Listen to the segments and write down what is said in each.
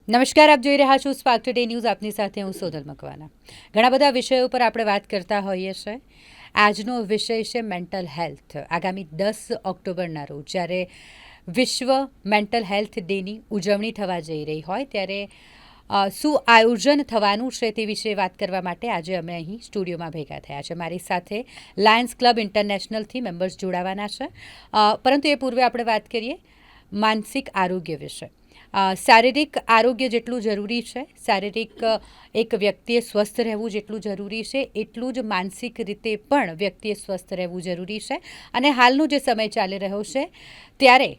નમસ્કાર, આપ જોઈ રહ્યા છો સ્પાર્ક ટુડે ન્યૂઝ. આપની સાથે હું સોનલ મકવાના. ઘણા બધા વિષયો પર આપણે વાત કરતા હોઈએ છીએ. આજનો વિષય છે મેન્ટલ હેલ્થ. આગામી 10 ઓક્ટોબરના રોજ જ્યારે વિશ્વ મેન્ટલ હેલ્થ ડેની ઉજવણી થવા જઈ રહી હોય ત્યારે શું આયોજન થવાનું છે તે વિશે વાત કરવા માટે આજે અમે અહીં સ્ટુડિયોમાં ભેગા થયા છે. મારી સાથે લાયન્સ ક્લબ ઇન્ટરનેશનલથી મેમ્બર્સ જોડાવાના છે. પરંતુ એ પૂર્વે આપણે વાત કરીએ માનસિક આરોગ્ય વિશે. શારીરિક આરોગ્ય જેટલું જરૂરી છે, શારીરિક એક વ્યક્તિએ સ્વસ્થ રહેવું જેટલું જરૂરી છે, એટલું જ માનસિક રીતે પણ વ્યક્તિએ સ્વસ્થ રહેવું જરૂરી છે. અને હાલનો જે સમય ચાલી રહ્યો છે ત્યારે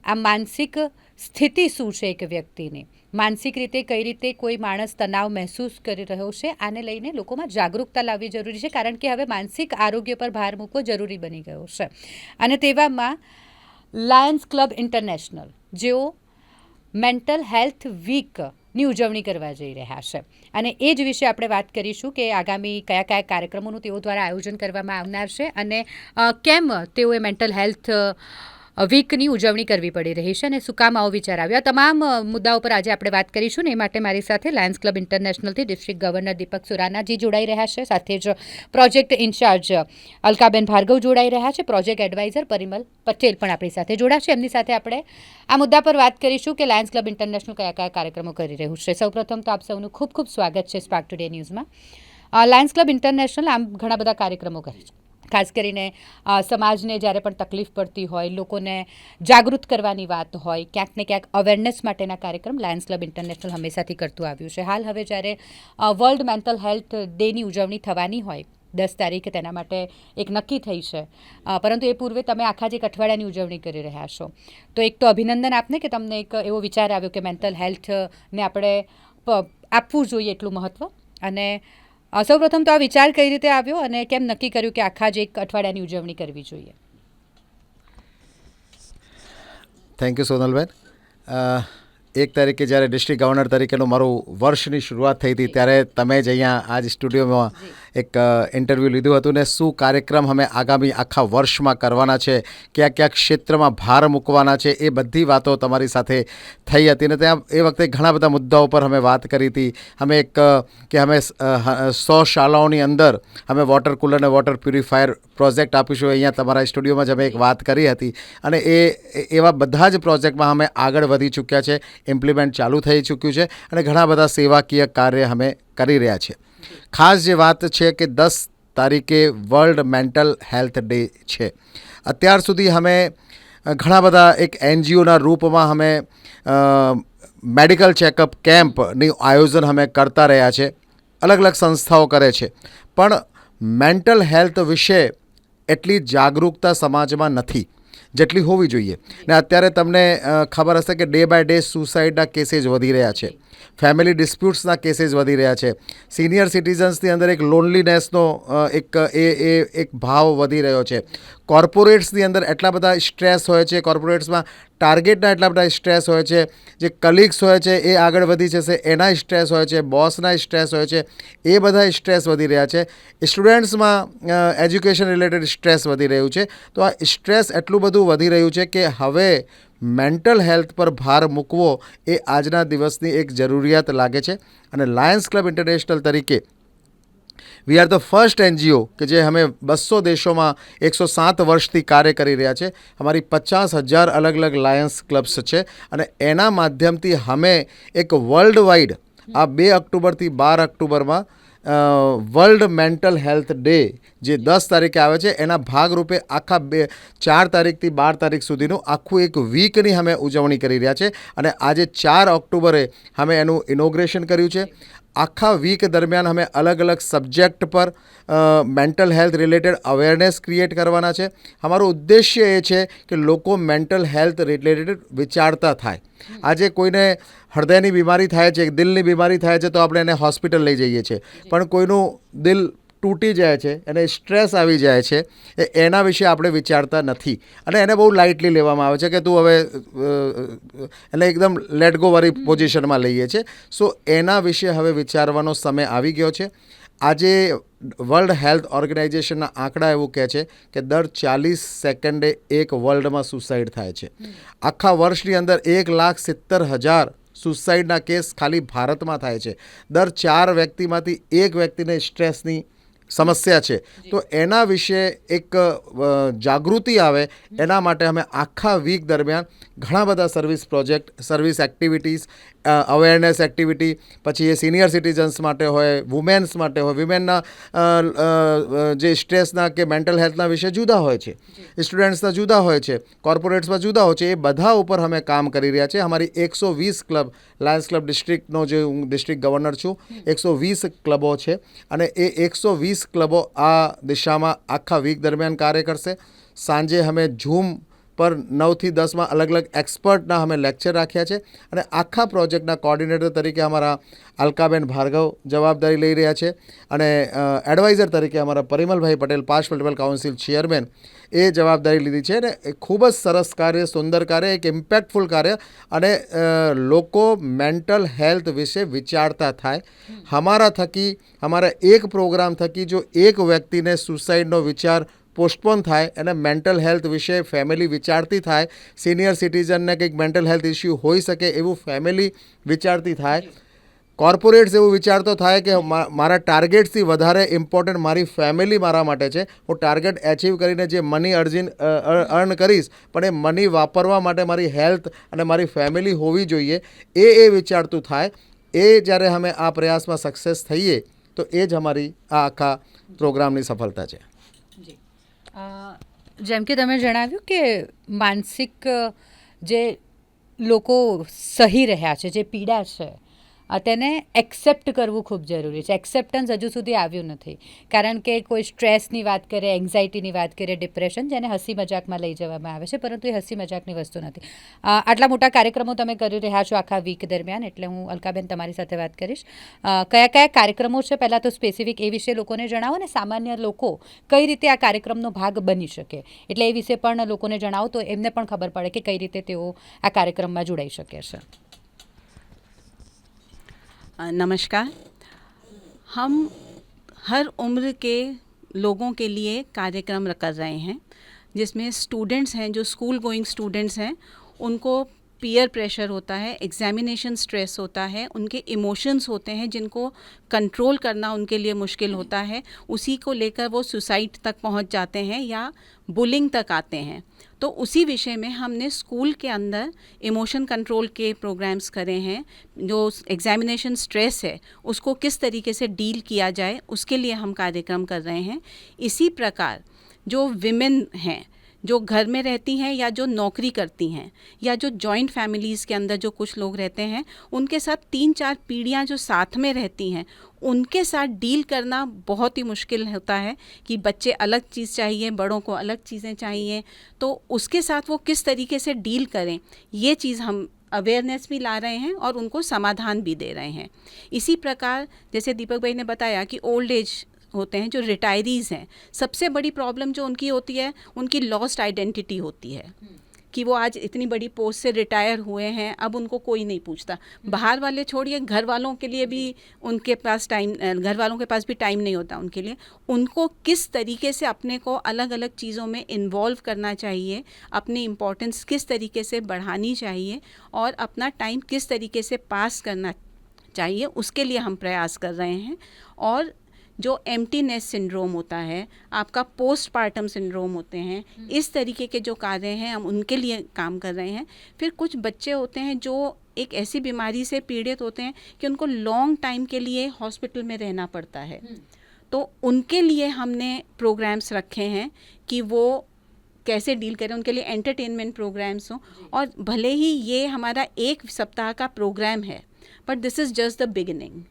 આ માનસિક સ્થિતિ શું છે એક વ્યક્તિની, માનસિક રીતે કઈ રીતે કોઈ માણસ તણાવ મહેસૂસ કરી રહ્યો છે, આને લઈને લોકોમાં જાગૃતતા લાવવી જરૂરી છે. કારણ કે હવે માનસિક આરોગ્ય પર ભાર મૂકવો જરૂરી બની ગયો છે. અને તેવામાં લાયન્સ ક્લબ ઇન્ટરનેશનલ જેઓ મેન્ટલ હેલ્થ વીકની ઉજવણી કરવા જઈ રહ્યા છે અને એ જ વિશે આપણે વાત કરીશું કે આગામી કયા કયા કાર્યક્રમોનું તેઓ દ્વારા આયોજન કરવામાં આવનાર છે અને કેમ તેઓએ મેન્ટલ હેલ્થ વીકની ઉજવણી કરવી પડી રહી છે અને શું કામ આવો વિચાર આવ્યો. આ તમામ મુદ્દાઓ પર આજે આપણે વાત કરીશું ને એ માટે મારી સાથે લાયન્સ ક્લબ ઇન્ટરનેશનલથી ડિસ્ટ્રિક્ટ ગવર્નર દીપક સુરાનાજી જોડાઈ રહ્યા છે. સાથે જ પ્રોજેક્ટ ઇન્ચાર્જ અલકાબેન ભાર્ગવ જોડાઈ રહ્યા છે. પ્રોજેક્ટ એડવાઇઝર પરિમલ પટેલ પણ આપણી સાથે જોડાશે. એમની સાથે આપણે આ મુદ્દા પર વાત કરીશું કે લાયન્સ ક્લબ ઇન્ટરનેશનલ કયા કયા કાર્યક્રમો કરી રહ્યું છે. સૌપ્રથમ તો આપ સૌનું ખૂબ ખૂબ સ્વાગત છે સ્પાર્ક ટુડે ન્યૂઝમાં. લાયન્સ ક્લબ ઇન્ટરનેશનલ આમ ઘણા બધા કાર્યક્રમો કરે છે. ખાસ કરીને સમાજને જ્યારે પણ તકલીફ પડતી હોય, લોકોને જાગૃત કરવાની વાત હોય, ક્યાંક ને ક્યાંક અવેરનેસ માટેના કાર્યક્રમ લાયન્સ ક્લબ ઇન્ટરનેશનલ હંમેશાથી કરતું આવ્યું છે. હાલ હવે જ્યારે વર્લ્ડ મેન્ટલ હેલ્થ ડેની ઉજવણી થવાની હોય 10 તારીખે, તેના માટે એક નક્કી થઈ છે. પરંતુ એ પૂર્વે તમે આખા જ એક અઠવાડિયાની ઉજવણી કરી રહ્યા છો. તો એક તો અભિનંદન આપને કે તમને એક એવો વિચાર આવ્યો કે મેન્ટલ હેલ્થને આપણે આપવું જોઈએ એટલું મહત્ત્વ. અને સૌપ્રથમ તો આ વિચાર કઈ રીતે આવ્યો અને કેમ નક્કી કર્યું કે આખા જ એક અઠવાડિયાની ઉજવણી કરવી જોઈએ? થેન્ક યુ સોનલબેન. 1 તારીખે જ્યારે ડિસ્ટ્રિક્ટ ગવર્નર તરીકેનું મારું વર્ષની શરૂઆત થઈ હતી ત્યારે તમે જ અહીંયા આજ સ્ટુડિયોમાં એક ઇન્ટરવ્યૂ લીધું હતું ને શું કાર્યક્રમ અમે આગામી આખા વર્ષમાં કરવાના છે, કયા કયા ક્ષેત્રમાં ભાર મૂકવાના છે, એ બધી વાતો તમારી સાથે થઈ હતી. ને ત્યાં એ વખતે ઘણા બધા મુદ્દાઓ પર અમે વાત કરી હતી. અમે અમે 100 શાળાઓની અંદર અમે વોટર કુલર અને વોટર પ્યુરિફાયર પ્રોજેક્ટ આપીશું. અહીંયા તમારા સ્ટુડિયોમાં જ અમે એક વાત કરી હતી અને એવા બધા જ પ્રોજેક્ટમાં અમે આગળ વધી ચૂક્યા છે, ઇમ્પ્લિમેન્ટ ચાલુ થઈ ચૂક્યું છે અને ઘણા બધા સેવાકીય કાર્ય અમે કરી રહ્યા છીએ. ખાસ જે વાત છે કે 10 તારીખે વર્લ્ડ મેન્ટલ હેલ્થ ડે છે. અત્યાર સુધી અમે ઘણા બધા એક NGOના રૂપમાં અમે મેડિકલ ચેકઅપ કેમ્પની આયોજન અમે કરતા રહ્યા છે. અલગ અલગ સંસ્થાઓ કરે છે, પણ મેન્ટલ હેલ્થ વિશે એટલી જાગૃતતા સમાજમાં નથી જેટલી હોવી જોઈએ. ને અત્યારે તમને ખબર હશે કે ડે બાય ડે સુસાઇડના કેસીસ વધી રહ્યા છે, ફેમિલી ડિસ્પ્યુટ્સના કેસીસ વધી રહ્યા છે, સિનિયર સિટીઝન્સની અંદર એક લોનલીનેસનો એક ભાવ વધી રહ્યો છે. કોર્પોરેટ્સની અંદર એટલા બધા સ્ટ્રેસ હોય છે, કોર્પોરેટ્સમાં ટાર્ગેટના એટલા બધા સ્ટ્રેસ હોય છે, જે કલીગ્સ હોય છે એ આગળ વધી જશે એના સ્ટ્રેસ હોય છે, બોસના સ્ટ્રેસ હોય છે, એ બધા સ્ટ્રેસ વધી રહ્યા છે. સ્ટુડન્ટ્સમાં એજ્યુકેશન રિલેટેડ સ્ટ્રેસ વધી રહ્યું છે. તો આ સ્ટ્રેસ એટલું બધું વધી રહ્યું છે કે હવે મેન્ટલ હેલ્થ પર ભાર મૂકવો એ આજના દિવસની એક જરૂરિયાત લાગે છે. અને લાયન્સ ક્લબ ઇન્ટરનેશનલ તરીકે we are the first NGO કે જે અમે 200 દેશોમાં 107 વર્ષથી કાર્ય કરી રહ્યા છે. અમારી 50,000 અલગ અલગ લાયન્સ ક્લબ્સ છે અને એના માધ્યમથી અમે એક વર્લ્ડ વાઇડ આ 2 ઓક્ટોબરથી 12 ઓક્ટોબરમાં વર્લ્ડ મેન્ટલ હેલ્થ ડે જે 10 તારીખે આવે છે એના ભાગરૂપે આખા 4 તારીખથી 12 તારીખ સુધીનું આખું એક વીકની અમે ઉજવણી કરી રહ્યા છે. અને આજે 4 ઓક્ટોબરે અમે એનું ઇનોગ્રેશન કર્યું છે. આખા વીક દરમિયાન અમે અલગ અલગ સબ્જેક્ટ પર mental health related awareness create કરવાના છે. અમારો ઉદ્દેશ્ય એ છે કે લોકો મેન્ટલ હેલ્થ રિલેટેડ વિચારતા થાય. આજે કોઈને હૃદયની બીમારી થાય છે, દિલની બીમારી થાય છે તો આપણે એને હોસ્પિટલ લઈ જઈએ છીએ, પણ કોઈનું દિલ તૂટી જાય છે, એને સ્ટ્રેસ આવી જાય છે, એના વિશે આપણે વિચારતા નથી અને એને બહુ લાઇટલી લેવામાં આવે છે કે તું હવે એને એકદમ લેટ ગો વાળી પોઝિશનમાં લઈએ છીએ. સો એના વિશે હવે વિચારવાનો સમય આવી ગયો છે. આજે વર્લ્ડ હેલ્થ ઓર્ગેનાઇઝેશનના આંકડા એવું કહે છે કે દર 40 સેકન્ડે એક વર્લ્ડમાં સુસાઇડ થાય છે. આખા વર્ષની અંદર 1,70,000 સુસાઇડના કેસ ખાલી ભારતમાં થાય છે. દર 4 વ્યક્તિમાંથી 1 વ્યક્તિને સ્ટ્રેસની સમસ્યા છે. તો એના વિશે એક જાગૃતિ આવે એના માટે અમે આખા વીક દરમિયાન ઘણા બધા service project, service activities, awareness activity, પછી એ સિનિયર સિટીઝન્સ માટે હોય, વુમેન્સ માટે હોય. વિમેનના જે સ્ટ્રેસના કે મેન્ટલ હેલ્થના વિશે જુદા હોય છે, સ્ટુડન્ટ્સના જુદા હોય છે, કોર્પોરેટ્સમાં જુદા હોય છે. એ બધા ઉપર અમે કામ કરી રહ્યા છીએ. અમારી 120 ક્લબ, લાયન્સ ક્લબ ડિસ્ટ્રિક્ટનો જે હું ડિસ્ટ્રિક્ટ ગવર્નર છું, 120 ક્લબો છે અને એ 120 ક્લબો આ દિશામાં આખા વીક દરમિયાન કાર્ય કરશે. સાંજે અમે ઝૂમ પર 9 થી 10માં અલગ અલગ એક્સપર્ટના અમે લેક્ચર રાખ્યા છે અને આખા પ્રોજેક્ટના કોર્ડિનેટર તરીકે અમારા અલકાબેન ભાર્ગવ જવાબદારી લઈ રહ્યા છે અને એડવાઇઝર તરીકે અમારા Parimalbhai Patel, past municipal council chairman, એ જવાબદારી લીધી છે. અને એ ખૂબ જ સરસ કાર્ય, સુંદર કાર્ય, એક ઇમ્પેક્ટફુલ કાર્ય અને લોકો મેન્ટલ હેલ્થ વિશે વિચારતા થાય. અમારા થકી, અમારા એક પ્રોગ્રામ થકી જો એક વ્યક્તિને સુસાઇડનો વિચાર પોસ્ટપોન થાય અને મેન્ટલ હેલ્થ વિશે ફેમિલી વિચારતી થાય, સિનિયર સિટીઝનને કંઈક મેન્ટલ હેલ્થ ઇસ્યુ હોઈ શકે એવું ફેમિલી વિચારતી થાય, કોર્પોરેટ્સ એવું વિચારતો થાય કે મારા ટાર્ગેટ્સથી વધારે ઇમ્પોર્ટન્ટ મારી ફેમિલી મારા માટે છે. હું ટાર્ગેટ એચીવ કરીને જે મની અર્ન કરીશ, પણ એ મની વાપરવા માટે મારી હેલ્થ અને મારી ફેમિલી હોવી જોઈએ, એ વિચારતું થાય. એ જ્યારે અમે આ પ્રયાસમાં સક્સેસ થઈએ તો એ જ અમારી આ આખા પ્રોગ્રામની સફળતા છે. જેમ કે તમે જણાવ્યું કે માનસિક જે લોકો સહી રહ્યા છે, જે પીડા છે, તેને એક્સેપ્ટ કરવું ખૂબ જરૂરી છે. એક્સેપ્ટન્સ હજુ સુધી આવ્યું નથી, કારણ કે કોઈ સ્ટ્રેસની વાત કરે, એન્ઝાયટીની વાત કરે, ડિપ્રેશન, જેને હસી મજાકમાં લઈ જવામાં આવે છે, પરંતુ એ હસી મજાકની વસ્તુ નથી. આટલા મોટા કાર્યક્રમો તમે કરી રહ્યા છો આખા વીક દરમિયાન, એટલે હું અલકાબેન તમારી સાથે વાત કરીશ. કયા કયા કાર્યક્રમો છે, પહેલાં તો સ્પેસિફિક એ વિશે લોકોને જણાવો ને સામાન્ય લોકો કઈ રીતે આ કાર્યક્રમનો ભાગ બની શકે, એટલે એ વિશે પણ લોકોને જણાવો તો એમને પણ ખબર પડે કે કઈ રીતે તેઓ આ કાર્યક્રમમાં જોડાઈ શકે છે. नमस्कार. हम हर उम्र के लोगों के लिए कार्यक्रम कर रहे हैं, जिसमें स्टूडेंट्स हैं, जो स्कूल गोइंग स्टूडेंट्स हैं, उनको पीयर प्रेशर होता है, एग्जामिनेशन स्ट्रेस होता है, उनके इमोशंस होते हैं जिनको कंट्रोल करना उनके लिए मुश्किल होता है. उसी को लेकर वो सुसाइड तक पहुंच जाते हैं या बुलिंग तक आते हैं. तो उसी विषय में हमने स्कूल के अंदर इमोशन कंट्रोल के प्रोग्राम्स करे हैं. जो एग्जामिनेशन स्ट्रेस है उसको किस तरीके से डील किया जाए, उसके लिए हम कार्यक्रम कर रहे हैं. इसी प्रकार जो विमेन हैं, जो घर में रहती हैं या जो नौकरी करती हैं, या जो जॉइंट फैमिलीज़ के अंदर जो कुछ लोग रहते हैं, उनके साथ 3-4 पीढ़ियाँ जो साथ में रहती हैं, उनके साथ डील करना बहुत ही मुश्किल होता है कि बच्चे अलग चीज़ चाहिए, बड़ों को अलग चीज़ें चाहिए. तो उसके साथ वो किस तरीके से डील करें, ये चीज़ हम अवेयरनेस भी ला रहे हैं और उनको समाधान भी दे रहे हैं. इसी प्रकार जैसे दीपक भाई ने बताया कि ओल्ड एज होते हैं, जो रिटायरीज़ हैं, सबसे बड़ी प्रॉब्लम जो उनकी होती है, उनकी लॉस्ट आइडेंटिटी होती है कि वो आज इतनी बड़ी पोस्ट से रिटायर हुए हैं, अब उनको कोई नहीं पूछता. बाहर वाले छोड़िए, घर वालों के लिए भी उनके पास टाइम, घर वालों के पास भी टाइम नहीं होता उनके लिए. उनको किस तरीके से अपने को अलग अलग चीज़ों में इन्वॉल्व करना चाहिए, अपनी इम्पोर्टेंस किस तरीके से बढ़ानी चाहिए और अपना टाइम किस तरीके से पास करना चाहिए, उसके लिए हम प्रयास कर रहे हैं. और जो एम्प्टीनेस सिंड्रोम होता है, आपका पोस्टपार्टम सिंड्रोम होते हैं, इस तरीके के जो कार्य हैं हम उनके लिए काम कर रहे हैं. फिर कुछ बच्चे होते हैं जो एक ऐसी बीमारी से पीड़ित होते हैं कि उनको लॉन्ग टाइम के लिए हॉस्पिटल में रहना पड़ता है. तो उनके लिए हमने प्रोग्राम्स रखे हैं कि वो कैसे डील करें, उनके लिए एंटरटेनमेंट प्रोग्राम्स हों. और भले ही ये हमारा 1 सप्ताह का प्रोग्राम है, but this is just the beginning.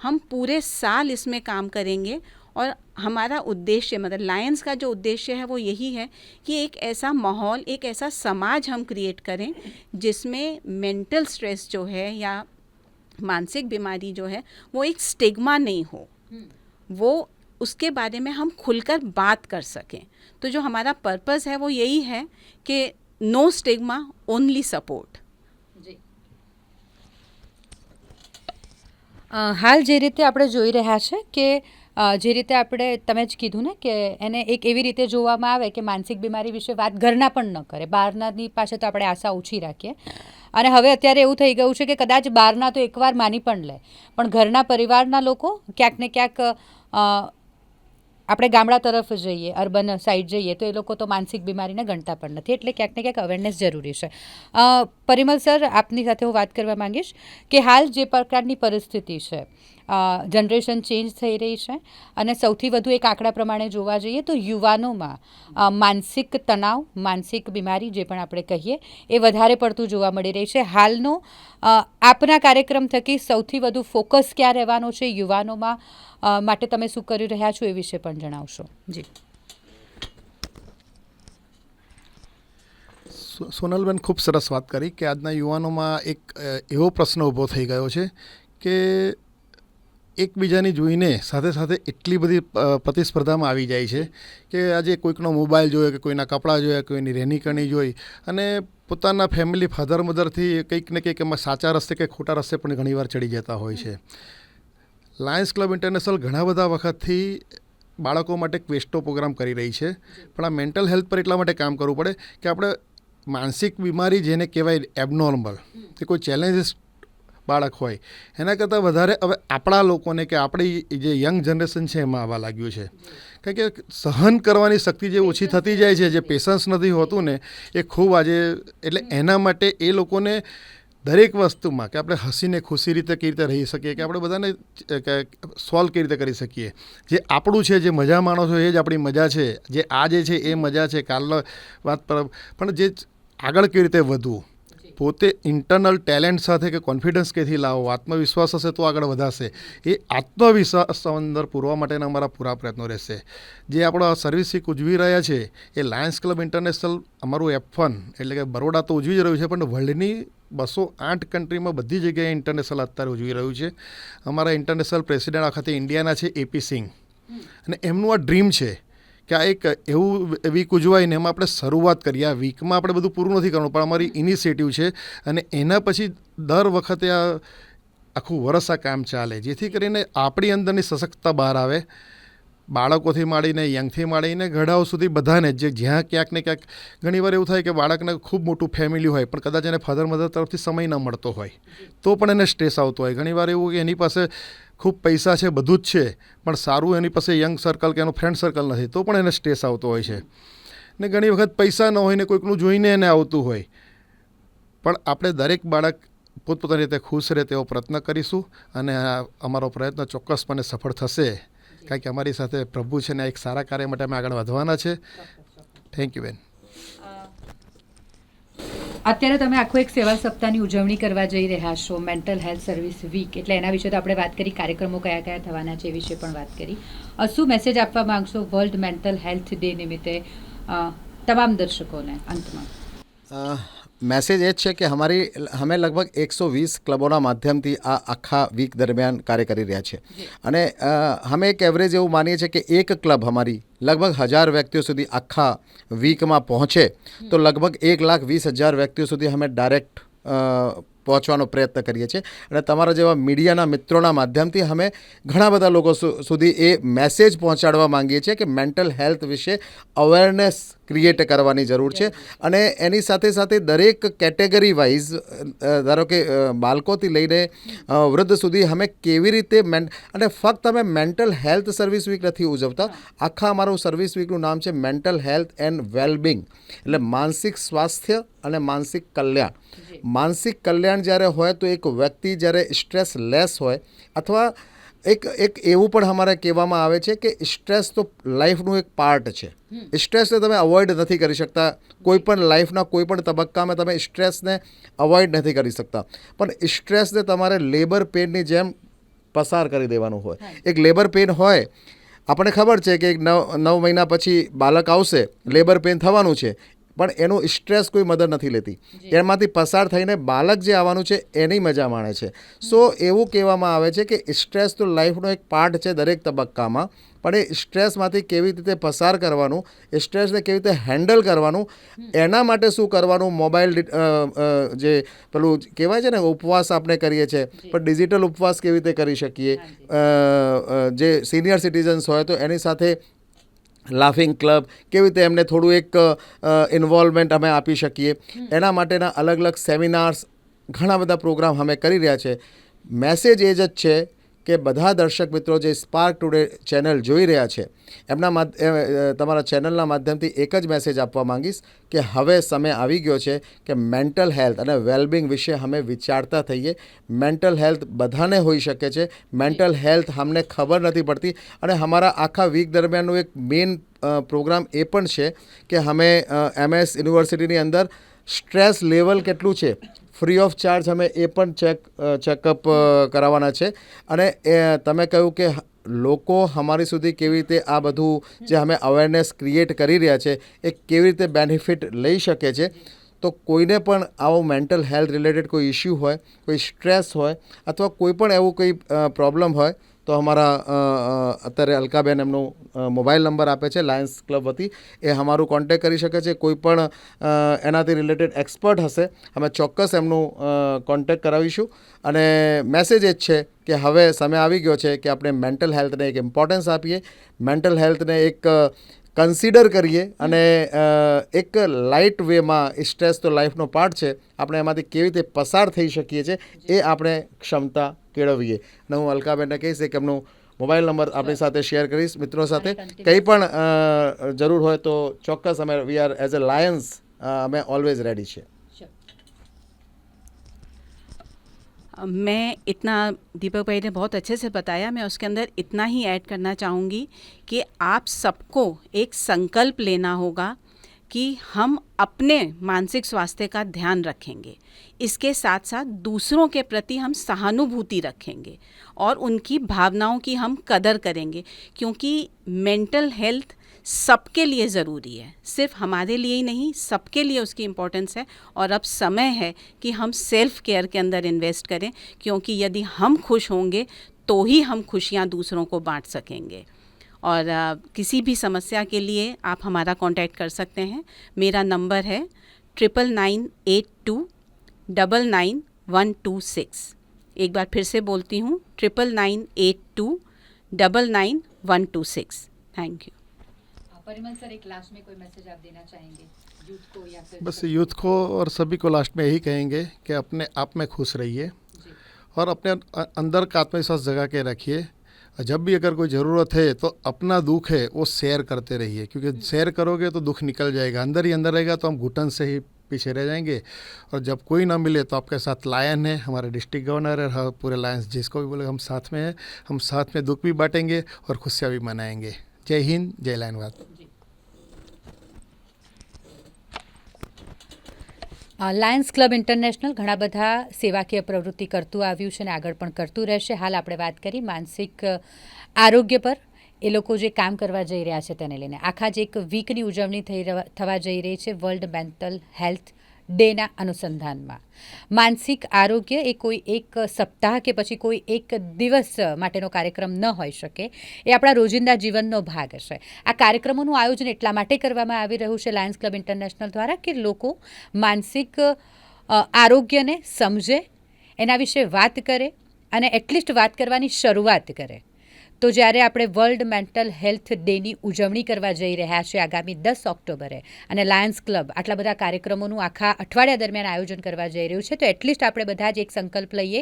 हम पूरे साल इसमें काम करेंगे और हमारा उद्देश्य, मतलब लायंस का जो उद्देश्य है वो यही है कि एक ऐसा माहौल, एक ऐसा समाज हम क्रिएट करें जिसमें मेंटल स्ट्रेस जो है या मानसिक बीमारी जो है वो एक स्टिग्मा नहीं हो, वो उसके बारे में हम खुलकर बात कर सकें. तो जो हमारा पर्पस है वो यही है कि नो स्टिग्मा, ओनली सपोर्ट. હાલ જે રીતે આપણે જોઈ રહ્યા છે કે જે રીતે આપણે, તમે જ કીધું ને કે એને એક એવી રીતે જોવામાં આવે કે માનસિક બીમારી વિશે વાત ઘરના પણ ન કરે, બહારનાની પાસે તો આપણે આશા ઓછી રાખીએ. અને હવે અત્યારે એવું થઈ ગયું છે કે કદાચ બહારના તો એકવાર માની પણ લે, પણ ઘરના પરિવારના લોકો ક્યાંક ને ક્યાંક આપણે ગામડા તરફ જઈએ, અર્બન સાઈડ જઈએ તો એ લોકો તો માનસિક બીમારીને ગણતા પણ નથી, એટલે ક્યાંક ને ક્યાંક અવેરનેસ જરૂરી છે. પરિમલ સર, આપની સાથે હું વાત કરવા માંગીશ કે હાલ જે પ્રકારની પરિસ્થિતિ છે, જનરેશન ચેન્જ થઈ રહી છે અને સૌથી વધુ એક આંકડા પ્રમાણે જોવા જઈએ તો યુવાનોમાં માનસિક તણાવ, માનસિક બીમારી જે પણ આપણે કહીએ એ વધારે પડતું જોવા મળી રહી છે. હાલનો આપના કાર્યક્રમ થકી સૌથી વધુ ફોકસ ક્યાં રહેવાનો છે યુવાનોમાં માટે તમે શું કરી રહ્યા છો એ વિશે પણ જણાવશો. જી સોનલબેન ખૂબ સરસ વાત કરી કે આજના યુવાનોમાં એક એવો પ્રશ્ન ઊભો થઈ ગયો છે કે એકબીજાની જોઈને સાથે સાથે એટલી બધી પ્રતિસ્પર્ધામાં આવી જાય છે કે આજે કોઈકનો મોબાઈલ જોઈએ, કે કોઈના કપડાં જોઈએ, કોઈની રહેણીકરણી જોઈ અને પોતાના ફેમિલી ફાધર મધરથી કંઈક ને કંઈક એમાં સાચા રસ્તે કે ખોટા રસ્તે પણ ઘણીવાર ચડી જતા હોય છે. લાયન્સ ક્લબ ઇન્ટરનેશનલ ઘણા બધા વખતથી બાળકો માટે ક્વેસ્ટો પ્રોગ્રામ કરી રહી છે, પણ આ મેન્ટલ હેલ્થ પર એટલા માટે કામ કરવું પડે કે આપણે માનસિક બીમારી જેને કહેવાય એબનોર્મલ, કે કોઈ ચેલેન્જીસ બાળક હોય એના કરતાં વધારે હવે આપણા લોકોને કે આપણી જે યંગ જનરેશન છે એમાં આવવા લાગ્યું છે. કારણ કે સહન કરવાની શક્તિ જે ઓછી થતી જાય છે, જે પેશન્સ નથી હોતું ને એ ખૂબ આજે, એટલે એના માટે એ લોકોને દરેક વસ્તુમાં કે આપણે હસીને ખુશી રીતે કેવી રીતે રહી શકીએ, કે આપણે બધાને સોલ્વ કેવી રીતે કરી શકીએ, જે આપણું છે, જે મજા માણો છો એ જ આપણી મજા છે, જે આ જે છે એ મજા છે, કાલનો વાત પર પણ જે આગળ કેવી રીતે વધવું, પોતે ઇન્ટરનલ ટેલેન્ટ સાથે કે કોન્ફિડન્સ ક્યાંથી લાવો, આત્મવિશ્વાસ હશે તો આગળ વધાશે, એ આત્મવિશ્વાસ અંદર પૂરવા માટેના અમારા પૂરા પ્રયત્નો રહેશે. જે આપણો સર્વિસ વીક ઉજવી રહ્યા છે એ લાયન્સ ક્લબ ઇન્ટરનેશનલ અમારું F1 એટલે કે બરોડા તો ઉજવી જ રહ્યું છે, પણ વર્લ્ડની 208 કન્ટ્રીમાં બધી જગ્યાએ ઇન્ટરનેશનલ અત્યારે ઉજવી રહ્યું છે. અમારા ઇન્ટરનેશનલ પ્રેસિડેન્ટ આખતે ઇન્ડિયાના છે AP સિંઘ, અને એમનું આ ડ્રીમ છે કે આ એક એવું વીક ઉજવાઈને એમાં આપણે શરૂઆત કરીએ. આ વીકમાં આપણે બધું પૂરું નથી કરવાનું, પણ અમારી ઇનિશિયેટિવ છે અને એના પછી દર વખતે આ આખું વરસ આ કામ ચાલે, જેથી કરીને આપણી અંદરની સશક્તતા બહાર આવે. બાળકોથી માંડીને યંગથી માંડીને ઘડાઓ સુધી બધાને, જે જ્યાં ક્યાંક ને ક્યાંક ઘણીવાર એવું થાય કે બાળકને ખૂબ મોટું ફેમિલી હોય પણ કદાચ એને ફાધર મધર તરફથી સમય ન મળતો હોય તો પણ એને સ્ટ્રેસ આવતો હોય. ઘણીવાર એવું કે એની પાસે ખૂબ પૈસા છે, બધું જ છે, પણ સારું એની પાસે યંગ સર્કલ કે એનું ફ્રેન્ડ સર્કલ નથી તો પણ એને સ્ટ્રેસ આવતો હોય છે. ને ઘણી વખત પૈસા ન હોય ને કોઈકનું જોઈને એને આવતું હોય. પણ આપણે દરેક બાળક પોતપોતાની રીતે ખુશ રહે તેવો પ્રયત્ન કરીશું અને અમારો પ્રયત્ન ચોક્કસપણે સફળ થશે, કારણ કે અમારી સાથે પ્રભુ છે ને એક સારા કાર્ય માટે અમે આગળ વધવાના છે. થેન્ક યુ બેન. અત્યારે તમે આખું એક સેવા સપ્તાહની ઉજવણી કરવા જઈ રહ્યા છો, મેન્ટલ હેલ્થ સર્વિસ વીક, એટલે એના વિશે તો આપણે વાત કરી, કાર્યક્રમો કયા કયા થવાના છે એ વિશે પણ વાત કરી. શું મેસેજ આપવા માંગશો વર્લ્ડ મેન્ટલ હેલ્થ ડે નિમિત્તે તમામ દર્શકોને અંતમાં? મેસેજ એ જ છે કે અમે લગભગ 120 ક્લબોના માધ્યમથી આ આખા વીક દરમિયાન કાર્ય કરી રહ્યા છે અને અમે એક એવરેજ એવું માનીએ છીએ કે એક ક્લબ અમારી લગભગ 1000 વ્યક્તિઓ સુધી આખા વીકમાં પહોંચે તો લગભગ 1,20,000 વ્યક્તિઓ સુધી અમે ડાયરેક્ટ પહોંચવાનો પ્રયત્ન કરીએ છીએ. અને તમારા જેવા મીડિયાના મિત્રોના માધ્યમથી અમે ઘણા બધા લોકો સુધી એ મેસેજ પહોંચાડવા માંગીએ છીએ કે મેન્ટલ હેલ્થ વિશે અવેરનેસ ક્રિએટ કરવાની જરૂર છે. અને એની સાથે સાથે દરેક કેટેગરી વાઇઝ, ધારો કે બાળકોથી લઈને વૃદ્ધ સુધી અમે કેવી રીતે અને ફક્ત અમે મેન્ટલ હેલ્થ સર્વિસ વીક નથી ઉજવતા, આખા અમારું સર્વિસ વીકનું નામ છે મેન્ટલ હેલ્થ એન્ડ વેલબિંગ, એટલે માનસિક સ્વાસ્થ્ય અને માનસિક કલ્યાણ. માનસિક કલ્યાણ જ્યારે હોય તો એક વ્યક્તિ જ્યારે સ્ટ્રેસ લેસ હોય, અથવા એક એવું પણ અમારે કહેવામાં આવે છે કે સ્ટ્રેસ તો લાઈફનું એક પાર્ટ છે. સ્ટ્રેસને તમે અવોઇડ નથી કરી શકતા, કોઈ પણ લાઈફના કોઈ પણ તબક્કામાં તમે સ્ટ્રેસને અવોઇડ નથી કરી શકતા, પણ સ્ટ્રેસને તમારે લેબર પેનની જેમ પસાર કરી દેવાનું હોય. એક લેબર પેન હોય, આપણને ખબર છે કે 9 મહિના પછી બાળક આવશે, લેબર પેન થવાનું છે, પણ એનું સ્ટ્રેસ કોઈ મદદ નથી લેતી. એમાંથી પસાર થઈને બાળક જે આવવાનું છે એની મજા માણે છે. સો એવું કહેવામાં આવે છે કે સ્ટ્રેસ તો લાઈફનો એક પાર્ટ છે દરેક તબક્કામાં, પણ એ સ્ટ્રેસમાંથી કેવી રીતે પસાર કરવાનું, સ્ટ્રેસને કેવી રીતે હેન્ડલ કરવાનું, એના માટે શું કરવાનું, મોબાઈલ જે પેલું કહેવાય છે ને ઉપવાસ આપણે કરીએ છીએ, પણ ડિજિટલ ઉપવાસ કેવી રીતે કરી શકીએ, જે સિનિયર સિટીઝન્સ હોય તો એની સાથે લાફિંગ ક્લબ કેવી રીતે એમને થોડું એક ઇન્વોલ્વમેન્ટ અમે આપી શકીએ, એના માટેના અલગ અલગ સેમિનાર્સ ઘણા બધા પ્રોગ્રામ અમે કરી રહ્યા છે. મેસેજ એ જ છે કે બધા દર્શક મિત્રો જે સ્પાર્ક ટુડે ચેનલ જોઈ રહ્યા છે એમના તમારા ચેનલના માધ્યમથી એક જ મેસેજ આપવા માંગીશ કે હવે સમય આવી ગયો છે કે મેન્ટલ હેલ્થ અને વેલબિંગ વિશે અમે વિચારતા થઈએ. મેન્ટલ હેલ્થ બધાને હોઈ શકે છે. મેન્ટલ હેલ્થ અમને ખબર નથી પડતી અને અમારા આખા વીક દરમિયાનનું એક મેઇન પ્રોગ્રામ એ પણ છે કે અમે MS યુનિવર્સિટીની અંદર સ્ટ્રેસ લેવલ કેટલું છે ફ્રી ઓફ ચાર્જ અમે એ પણ ચેકઅપ કરાવવાના છે. અને તમે કહ્યું કે લોકો અમારી સુધી કેવી રીતે આ બધું જે અમે અવેરનેસ ક્રિએટ કરી રહ્યા છે એ કેવી રીતે બેનિફિટ લઈ શકે છે. તો કોઈને પણ આવો મેન્ટલ હેલ્થ રિલેટેડ કોઈ ઇસ્યુ હોય, કોઈ સ્ટ્રેસ હોય અથવા કોઈ પણ એવું કોઈ પ્રોબ્લેમ હોય તો અમારા અત્યારે અલકાબેન એમનો મોબાઈલ નંબર આપે છે લાયન્સ ક્લબ વતી, એ અમારું કોન્ટેક્ટ કરી શકે છે. કોઈ પણ એનાથી રિલેટેડ એક્સપર્ટ હશે અમે ચોક્કસ એમનું કોન્ટેક્ટ કરાવીશું. અને મેસેજ એ જ છે કે હવે સમય આવી ગયો છે કે આપણે મેન્ટલ હેલ્થને એક ઇમ્પોર્ટન્સ આપીએ, મેન્ટલ હેલ્થને એક કન્સિડર કરીએ અને એક લાઇટ વેમાં સ્ટ્રેસ તો લાઈફનો પાર્ટ છે, આપણે એમાંથી કેવી રીતે પસાર થઈ શકીએ છીએ એ આપણે ક્ષમતા કેળવીએ. અને હું અલકાબેનને કહીશ કે એમનો મોબાઈલ નંબર આપણી સાથે શેર કરીશ મિત્રો સાથે. કંઈ પણ જરૂર હોય તો ચોક્કસ અમે we are as a Lions અમે ઓલવેઝ રેડી છીએ. मैं इतना, दीपक भाई ने बहुत अच्छे से बताया, मैं उसके अंदर इतना ही ऐड करना चाहूँगी कि आप सबको एक संकल्प लेना होगा कि हम अपने मानसिक स्वास्थ्य का ध्यान रखेंगे, इसके साथ साथ दूसरों के प्रति हम सहानुभूति रखेंगे और उनकी भावनाओं की हम कदर करेंगे, क्योंकि मेंटल हेल्थ सबके लिए ज़रूरी है, सिर्फ हमारे लिए ही नहीं, सबके लिए उसकी इम्पोर्टेंस है. और अब समय है कि हम सेल्फ केयर के अंदर इन्वेस्ट करें, क्योंकि यदि हम खुश होंगे तो ही हम खुशियाँ दूसरों को बांट सकेंगे. और किसी भी समस्या के लिए आप हमारा कांटेक्ट कर सकते हैं. मेरा नंबर है 9998299126. एक बार फिर से बोलती हूँ, 9998299126. Thank you. परिमल सर, एक लास्ट में कोई मैसेज आप देना चाहेंगे यूथ को या फिर? बस यूथ को और सभी को लास्ट में यही कहेंगे कि अपने आप में खुश रहिए और अपने अंदर का आत्मविश्वास जगा के रखिए. जब भी अगर कोई ज़रूरत है तो अपना दुख है वो शेयर करते रहिए, क्योंकि शेयर करोगे तो दुख निकल जाएगा. अंदर ही अंदर रहेगा तो हम घुटन से ही पीछे रह जाएंगे. और जब कोई ना मिले तो आपके साथ लायन है, हमारे डिस्ट्रिक्ट गवर्नर है, पूरे लायंस जिसको भी बोले हम साथ में हैं. हम साथ में दुख भी बांटेंगे और खुशियाँ भी मनाएंगे. जय हिंद, जय लायनवाद. લાયન્સ ક્લબ ઇન્ટરનેશનલ ઘણા બધા સેવાકીય પ્રવૃત્તિ કરતું આવ્યું છે અને આગળ પણ કરતું રહેશે. હાલ આપણે વાત કરી માનસિક આરોગ્ય પર. એ લોકો જે કામ કરવા જઈ રહ્યા છે તેને લઈને આખા જ એક વીકની ઉજવણી થવા જઈ રહી છે વર્લ્ડ મેન્ટલ હેલ્થ ડેના અનુસંધાનમાં. માનસિક આરોગ્ય એ કોઈ એક સપ્તાહ કે પછી કોઈ એક દિવસ માટેનો કાર્યક્રમ ન હોઈ શકે, એ આપણા રોજિંદા જીવનનો ભાગ હશે. આ કાર્યક્રમોનું આયોજન એટલા માટે કરવામાં આવી રહ્યું છે લાયન્સ ક્લબ ઇન્ટરનેશનલ દ્વારા કે લોકો માનસિક આરોગ્યને સમજે, એના વિશે વાત કરે અને એટલીસ્ટ વાત કરવાની શરૂઆત કરે. તો જ્યારે આપણે વર્લ્ડ મેન્ટલ હેલ્થ ડેની ઉજવણી કરવા જઈ રહ્યા છીએ આગામી 10 ઓક્ટોબરે અને લાયન્સ ક્લબ આટલા બધા કાર્યક્રમોનું આખા અઠવાડિયા દરમિયાન આયોજન કરવા જઈ રહ્યું છે, તો એટલીસ્ટ આપણે બધા જ એક સંકલ્પ લઈએ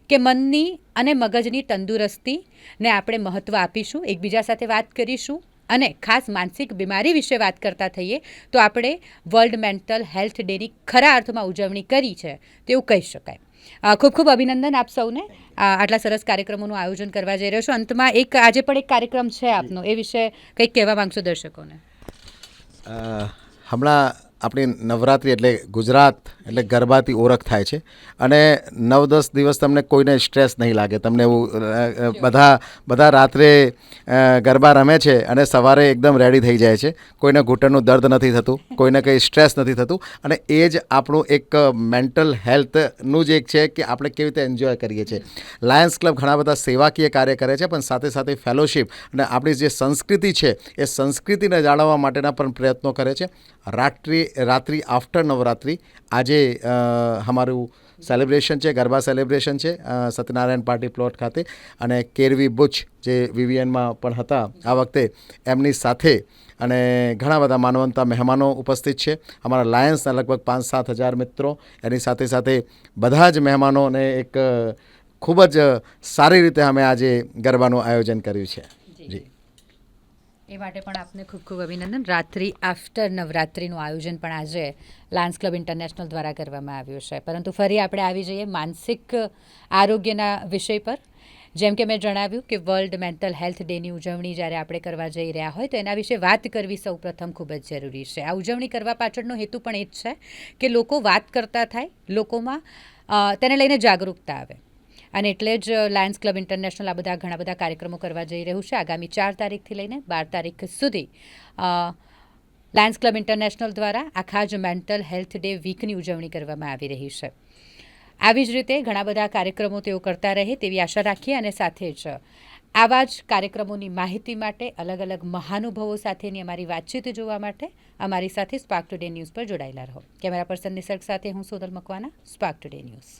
કે મનની અને મગજની તંદુરસ્તીને આપણે મહત્ત્વ આપીશું, એકબીજા સાથે વાત કરીશું અને ખાસ માનસિક બીમારી વિશે વાત કરતા થઈએ તો આપણે વર્લ્ડ મેન્ટલ હેલ્થ ડેની ખરા અર્થમાં ઉજવણી કરી છે તેવું કહી શકાય. ખૂબ ખૂબ અભિનંદન આપ સૌને આટલા સરસ કાર્યક્રમોનું આયોજન કરવા જઈ રહ્યો છો. અંતમાં એક આજે પણ એક કાર્યક્રમ છે આપનો, એ વિશે કંઈક કહેવા માંગશો દર્શકોને? હમણાં આપણી નવરાત્રિ એટલે ગુજરાત એટલે ગરબાથી ઓળખ થાય છે અને 9-10 દિવસ તમને કોઈને સ્ટ્રેસ નહીં લાગે. તમને એવું બધા રાત્રે ગરબા રમે છે અને સવારે એકદમ રેડી થઈ જાય છે. કોઈને ઘૂંટણનું દર્દ નથી થતું, કોઈને કંઈ સ્ટ્રેસ નથી થતું. અને એ જ આપણું એક મેન્ટલ હેલ્થનું જ એક છે કે આપણે કેવી રીતે એન્જોય કરીએ છીએ. લાયન્સ ક્લબ ઘણા બધા સેવાકીય કાર્ય કરે છે, પણ સાથે સાથે ફેલોશિપ અને આપણી જે સંસ્કૃતિ છે એ સંસ્કૃતિને જાળવવા માટેના પણ પ્રયત્નો કરે છે. રાત્રિ આફ્ટર નવરાત્રિ આજે અમારું સેલિબ્રેશન છે, ગરબા સેલિબ્રેશન છે સત્યનારાયણ પાર્ટી પ્લોટ ખાતે. અને કેરવી બુચ જે VVNમાં પણ હતા આ વખતે, એમની સાથે અને ઘણા બધા માનવંતા મહેમાનો ઉપસ્થિત છે. અમારા લાયન્સના લગભગ 5-7 હજાર મિત્રો, એની સાથે સાથે બધા જ મહેમાનોને એક ખૂબ જ સારી રીતે અમે આજે ગરબાનું આયોજન કર્યું છે. જી, એ માટે પણ આપને ખૂબ ખૂબ અભિનંદન. રાત્રિ આફ્ટર નવરાત્રિનું આયોજન પણ આજે લાયન્સ ક્લબ ઇન્ટરનેશનલ દ્વારા કરવામાં આવ્યું છે. પરંતુ ફરી આપણે આવી જઈએ માનસિક આરોગ્યના વિષય પર. જેમ કે મેં જણાવ્યું કે વર્લ્ડ મેન્ટલ હેલ્થ ડેની ઉજવણી જ્યારે આપણે કરવા જઈ રહ્યા હોય તો એના વિશે વાત કરવી સૌ પ્રથમ ખૂબ જ જરૂરી છે. આ ઉજવણી કરવા પાછળનો હેતુ પણ એ જ છે કે લોકો વાત કરતા થાય, લોકોમાં તેને લઈને જાગૃતતા આવે. અને એટલે જ લાયન્સ ક્લબ ઇન્ટરનેશનલ આ બધા ઘણા બધા કાર્યક્રમો કરવા જઈ રહ્યું છે. આગામી 4 તારીખથી લઈને 12 તારીખ સુધી લાયન્સ ક્લબ ઇન્ટરનેશનલ દ્વારા આખા જ મેન્ટલ હેલ્થ ડે વીકની ઉજવણી કરવામાં આવી રહી છે. આવી જ રીતે ઘણા બધા કાર્યક્રમો તેઓ કરતા રહે તેવી આશા રાખીએ અને સાથે જ આવા જ કાર્યક્રમોની માહિતી માટે, અલગ અલગ મહાનુભાવો સાથેની અમારી વાતચીત જોવા માટે અમારી સાથે સ્પાર્ક ટુડે ન્યૂઝ પર જોડાયેલા રહો. કેમેરા પર્સન નિસર્ગ સાથે હું Sonal Makwana, spark today news.